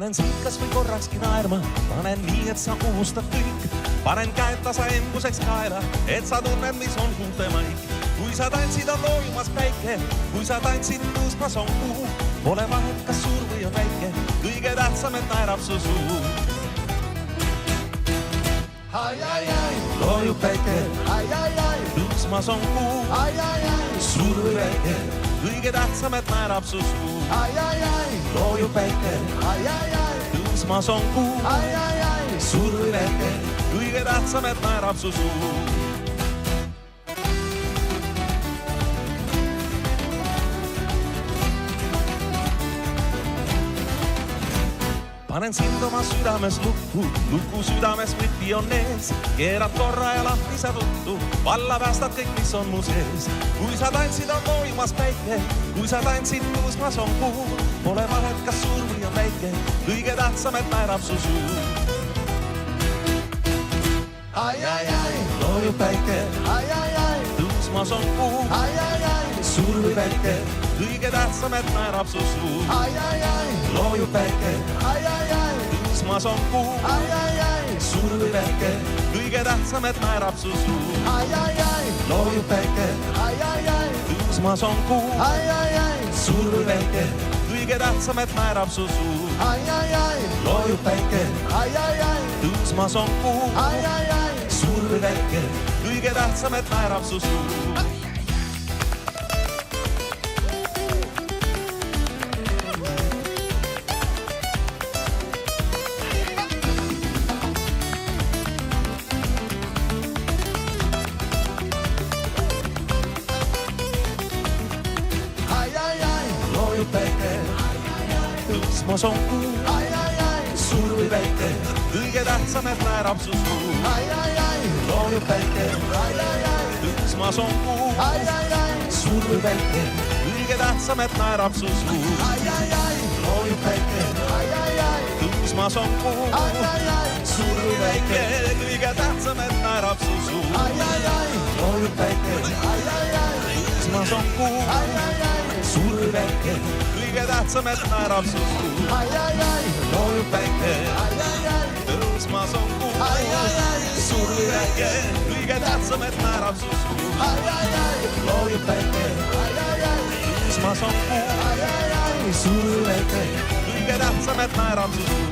Panen sind kas või korrakski naerma, panen nii, et sa unustad kõik. Panen käed tasa embuseks kaela, et sa tunned, mis on kuute maik. Kui sa tantsid, on loojumas päike, kui sa tantsid, tõusmas on kuu. Pole vahet, kas suur või on väike, kõige tähtsam, et naerab su suu. Ai, ai, ai, Loojub päike, ai, ai, ai, tõusmas on kuu. ai, ai, ai, Suur või väike, kõige tähtsam, et naerab su suu. ai, ai, ai, Loojub päike, ai, ai, ai, tõusmas on kuu. ai, ai, ai. Suur või väike, kõige tähtsam, et naerab su suu. Panen sind oma südames lukku, luku südames võti on ees. Keerad korra ja lahti sa tuttu, valla päästad kõik, mis on mu sees. Kui sa tantsid, on loojumas päike, kui sa tantsid, tõusmas on kuu. Pole vahet, kas suur või on väike, kõige tähtsam, et naerab su suu. Ai, ai, ai, Loojub päike, ai, ai, ai, tõusmas on kuu. ai, ai, ai, Suur või väike, kõige tähtsam, et naerab su suu. ai, ai, ai, Loojub päike, ai, ai, ai, tõusmas on kuu. ai, ai, ai, Suur või väike, kõige tähtsam, et naerab su suu. ai, ai, ai, Loojub päike, ai, ai, ai, tõusmas on kuu. ai, ai, ai, Suur või väike, kõige tähtsam, et naerab su suu. ai, ai, ai, Loojub päike, ai, ai, ai, tõusmas on kuu. ai, ai, ai. Suur või väike, kõige tähtsam, et naerab su suu. Ai, ai, ai, Loojub päike, tõusmas on kuu. ai, ai, ai, Suur või väike, kõige tähtsam, et naerab su suu. ai, ai, ai, Loojub päike, ai, ai, ai, tõusmas on kuu. ai, ai, ai, Suur või väike, kõige tähtsam, et naerab su suu. ai, ai, ai, Loojub päike, ai, ai, ai, tõusmas on kuu. ai, ai, ai, Suur või väike, kõige tähtsam, et naerab su suu. ai, ai, ai, Loojub päike, ai, ai, ai, tõusmas on kuu. ai, ai, ai, Suur või väike, kõige tähtsam, et naerab su suu. ai, ai, ai, Loojub päike, ai, ai, ai, tõusmas on kuu. ai, ai, ai, Suur või väike, kõige tähtsam, et naerab su suu. ai, ai, ai, Loojub päike, ai, ai, ai, tõusmas on kuu. ai, ai, ai. Suur või väike, kõige tähtsam, et naerab su suu.